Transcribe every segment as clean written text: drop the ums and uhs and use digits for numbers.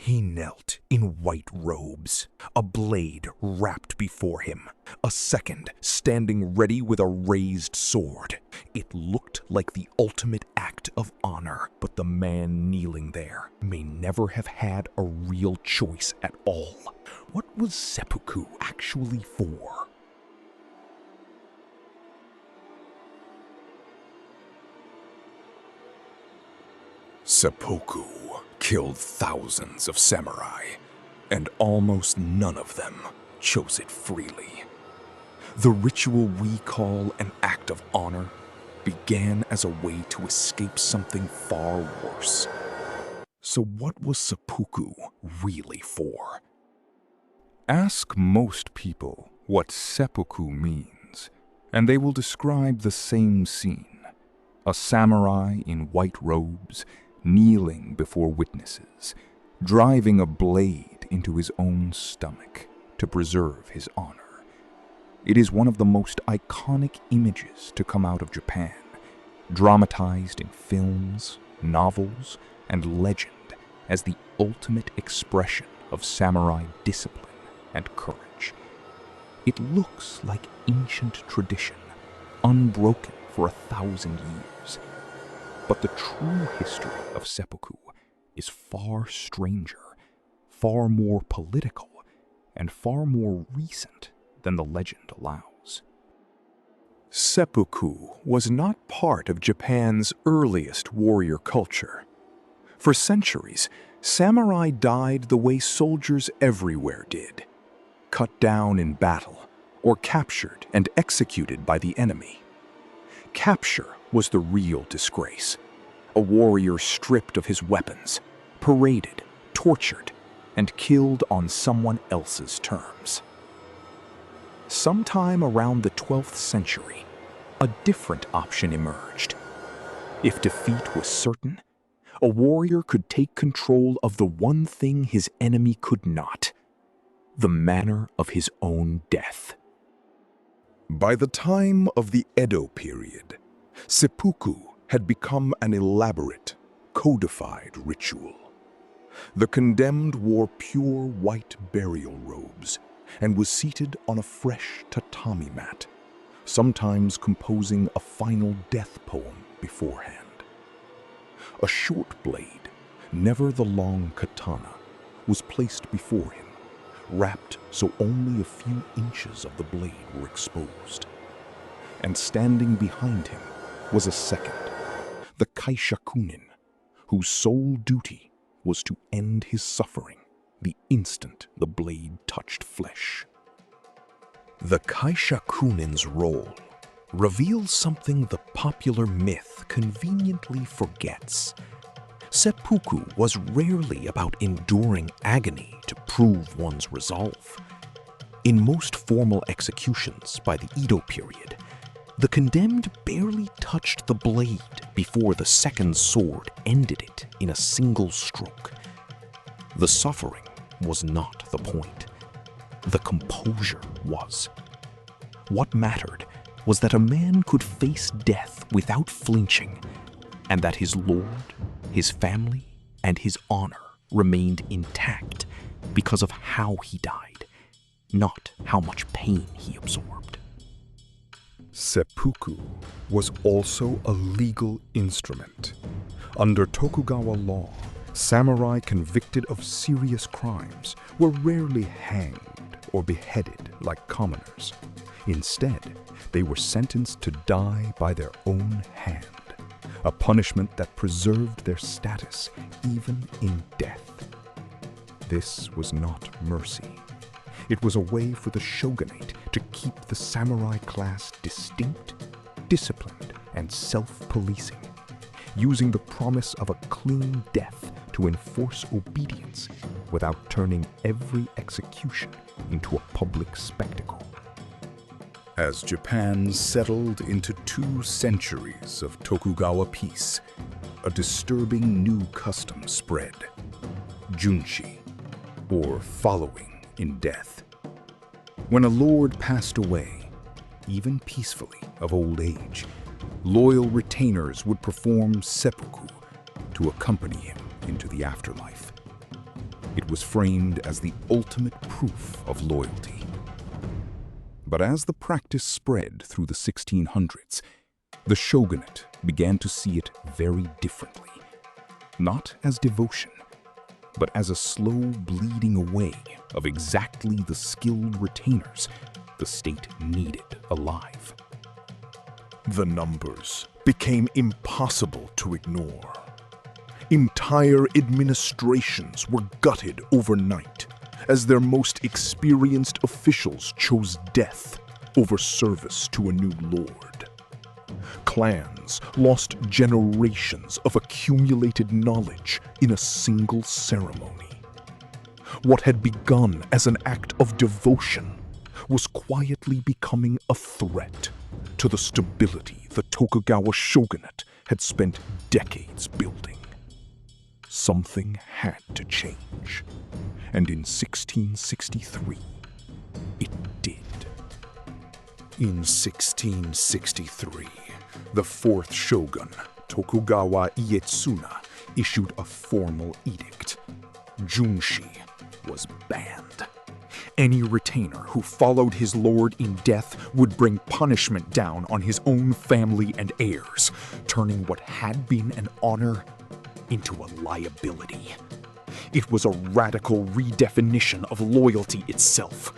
He knelt in white robes, a blade wrapped before him, a second standing ready with a raised sword. It looked like the ultimate act of honor, but the man kneeling there may never have had a real choice at all. What was seppuku actually for? Seppuku killed thousands of samurai, and almost none of them chose it freely. The ritual we call an act of honor began as a way to escape something far worse. So what was seppuku really for? Ask most people what seppuku means, and they will describe the same scene. A samurai in white robes, kneeling before witnesses, driving a blade into his own stomach to preserve his honor. It is one of the most iconic images to come out of Japan, dramatized in films, novels, and legend as the ultimate expression of samurai discipline and courage. It looks like ancient tradition, unbroken for 1,000 years. But the true history of seppuku is far stranger, far more political, and far more recent than the legend allows. Seppuku was not part of Japan's earliest warrior culture. For centuries, samurai died the way soldiers everywhere did, cut down in battle or captured and executed by the enemy. Capture was the real disgrace. A warrior stripped of his weapons, paraded, tortured, and killed on someone else's terms. Sometime around the 12th century, a different option emerged. If defeat was certain, a warrior could take control of the one thing his enemy could not: the manner of his own death. By the time of the Edo period, seppuku had become an elaborate, codified ritual. The condemned wore pure white burial robes and was seated on a fresh tatami mat, sometimes composing a final death poem beforehand. A short blade, never the long katana, was placed before him, wrapped so only a few inches of the blade were exposed. And standing behind him was a second, the kaishakunin, whose sole duty was to end his suffering the instant the blade touched flesh. The kaishakunin's role reveals something the popular myth conveniently forgets. Seppuku was rarely about enduring agony to prove one's resolve. In most formal executions by the Edo period, the condemned barely touched the blade before the second sword ended it in a single stroke. The suffering was not the point. The composure was. What mattered was that a man could face death without flinching, and that his lord, his family, and his honor remained intact because of how he died, not how much pain he absorbed. Seppuku was also a legal instrument. Under Tokugawa law, samurai convicted of serious crimes were rarely hanged or beheaded like commoners. Instead, they were sentenced to die by their own hand, a punishment that preserved their status even in death. This was not mercy. It was a way for the shogunate to keep the samurai class distinct, disciplined, and self-policing, using the promise of a clean death to enforce obedience without turning every execution into a public spectacle. As Japan settled into 2 centuries of Tokugawa peace, a disturbing new custom spread: junshi, or following in death. When a lord passed away, even peacefully of old age, loyal retainers would perform seppuku to accompany him into the afterlife. It was framed as the ultimate proof of loyalty. But as the practice spread through the 1600s, the shogunate began to see it very differently. Not as devotion, but as a slow bleeding away of exactly the skilled retainers the state needed alive. The numbers became impossible to ignore. Entire administrations were gutted overnight as their most experienced officials chose death over service to a new lord. Clans lost generations of accumulated knowledge in a single ceremony. What had begun as an act of devotion was quietly becoming a threat to the stability the Tokugawa shogunate had spent decades building. Something had to change, and in 1663, it did. In 1663, the fourth shogun, Tokugawa Ieyatsuna, issued a formal edict. Junshi was banned. Any retainer who followed his lord in death would bring punishment down on his own family and heirs, turning what had been an honor into a liability. It was a radical redefinition of loyalty itself.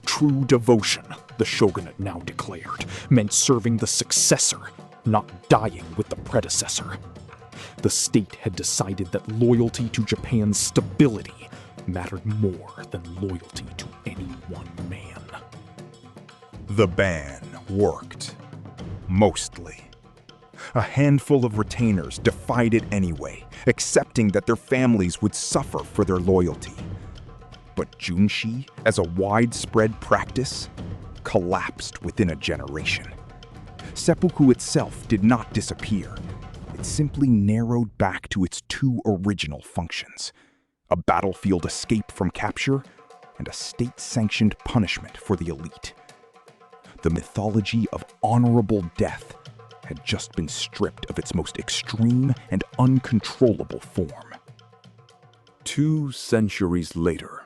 True devotion, the shogunate now declared, meant serving the successor, not dying with the predecessor. The state had decided that loyalty to Japan's stability mattered more than loyalty to any one man. The ban worked. Mostly. A handful of retainers defied it anyway, accepting that their families would suffer for their loyalty. But Junshi, as a widespread practice, collapsed within a generation. Seppuku itself did not disappear. It simply narrowed back to its two original functions: a battlefield escape from capture and a state-sanctioned punishment for the elite. The mythology of honorable death had just been stripped of its most extreme and uncontrollable form. 2 centuries later,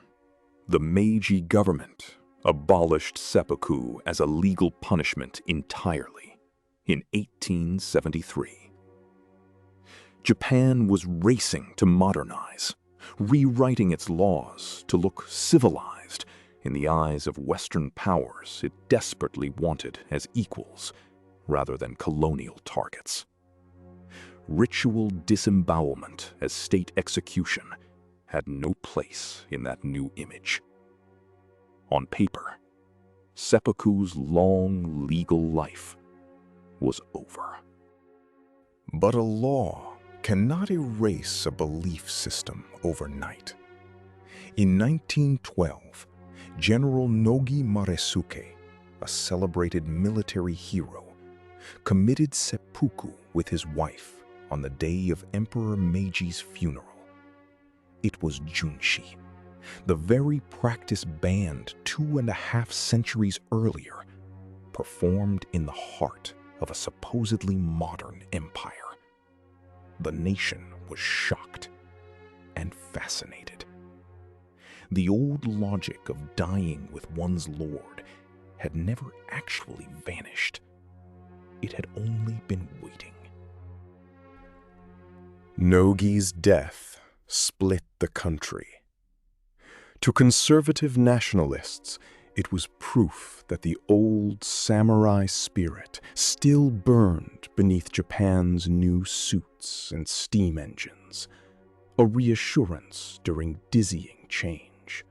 the Meiji government abolished seppuku as a legal punishment entirely in 1873. Japan was racing to modernize, rewriting its laws to look civilized in the eyes of Western powers it desperately wanted as equals rather than colonial targets. Ritual disembowelment as state execution had no place in that new image. On paper, seppuku's long legal life was over. But a law cannot erase a belief system overnight. In 1912, General Nogi Maresuke, a celebrated military hero, committed seppuku with his wife on the day of Emperor Meiji's funeral. It was Junshi, the very practice banned 2.5 centuries earlier, performed in the heart of a supposedly modern empire. The nation was shocked and fascinated. The old logic of dying with one's lord had never actually vanished. It had only been waiting. Nogi's death split the country. To conservative nationalists, it was proof that the old samurai spirit still burned beneath Japan's new suits and steam engines, a reassurance during dizzying change.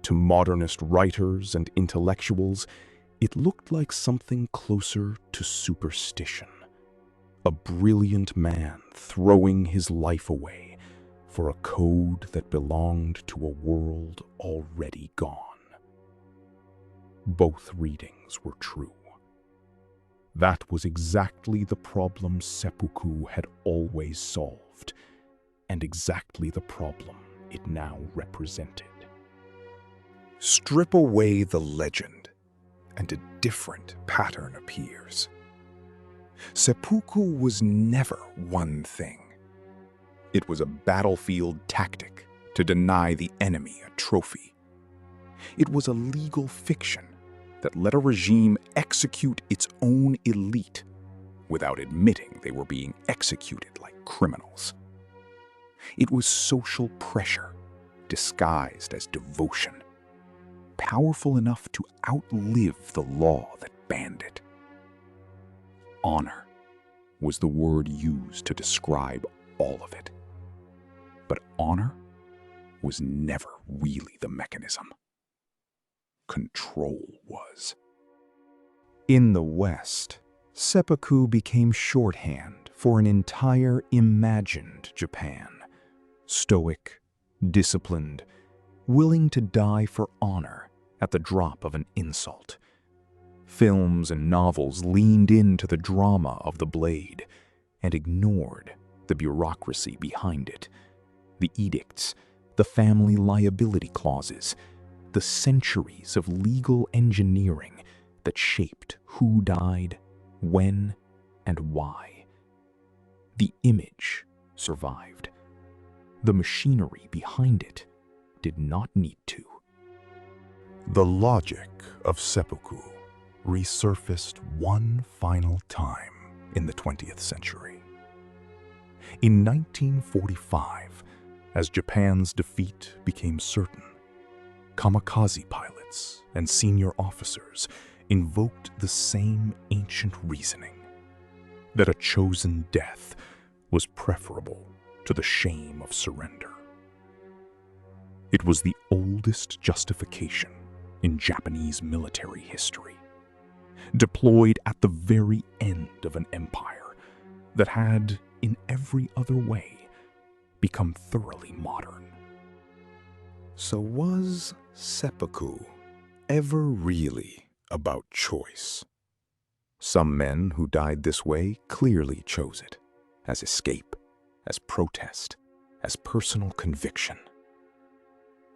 To modernist writers and intellectuals, it looked like something closer to superstition. A brilliant man throwing his life away for a code that belonged to a world already gone. Both readings were true. That was exactly the problem seppuku had always solved, and exactly the problem it now represented. Strip away the legend, and a different pattern appears. Seppuku was never one thing. It was a battlefield tactic to deny the enemy a trophy. It was a legal fiction that let a regime execute its own elite without admitting they were being executed like criminals. It was social pressure disguised as devotion, powerful enough to outlive the law that banned it. Honor was the word used to describe all of it. But honor was never really the mechanism. Control was. In the West, seppuku became shorthand for an entire imagined Japan. Stoic, disciplined, willing to die for honor at the drop of an insult. Films and novels leaned into the drama of the blade and ignored the bureaucracy behind it, the edicts, the family liability clauses, the centuries of legal engineering that shaped who died, when, and why. The image survived. The machinery behind it did not need to. The logic of seppuku resurfaced one final time in the 20th century. In 1945, as Japan's defeat became certain, kamikaze pilots and senior officers invoked the same ancient reasoning, that a chosen death was preferable to the shame of surrender. It was the oldest justification in Japanese military history, deployed at the very end of an empire that had, in every other way, become thoroughly modern. So was seppuku ever really about choice? Some men who died this way clearly chose it, as escape, as protest, as personal conviction.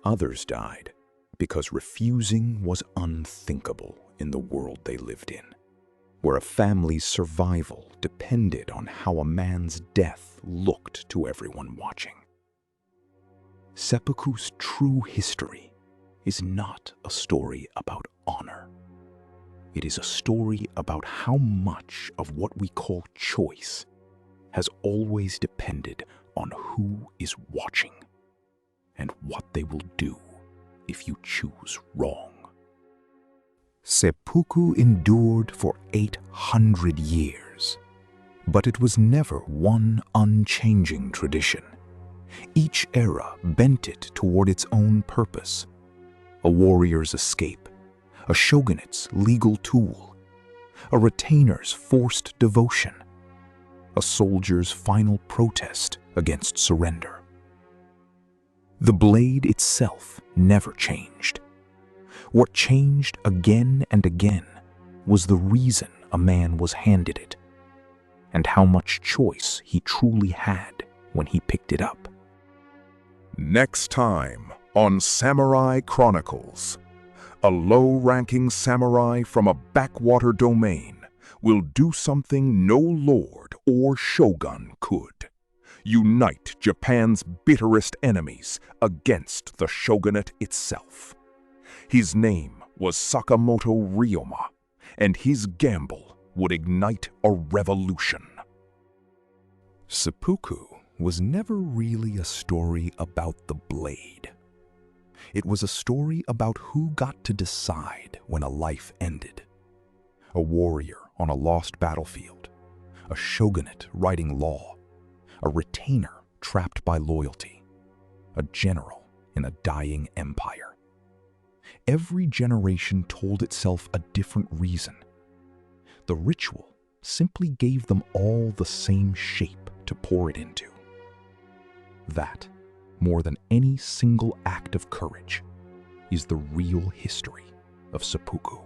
Others died because refusing was unthinkable in the world they lived in, where a family's survival depended on how a man's death looked to everyone watching. Seppuku's true history is not a story about honor. It is a story about how much of what we call choice has always depended on who is watching and what they will do if you choose wrong. Seppuku endured for 800 years, but it was never one unchanging tradition. Each era bent it toward its own purpose: a warrior's escape, a shogunate's legal tool, a retainer's forced devotion, a soldier's final protest against surrender. The blade itself never changed. What changed again and again was the reason a man was handed it, and how much choice he truly had when he picked it up. Next time on Samurai Chronicles, a low-ranking samurai from a backwater domain will do something no lord or shogun could: unite Japan's bitterest enemies against the shogunate itself. His name was Sakamoto Ryoma, and his gamble would ignite a revolution. Seppuku was never really a story about the blade. It was a story about who got to decide when a life ended. A warrior on a lost battlefield, a shogunate writing law, a retainer trapped by loyalty, a general in a dying empire. Every generation told itself a different reason. The ritual simply gave them all the same shape to pour it into. That, more than any single act of courage, is the real history of seppuku.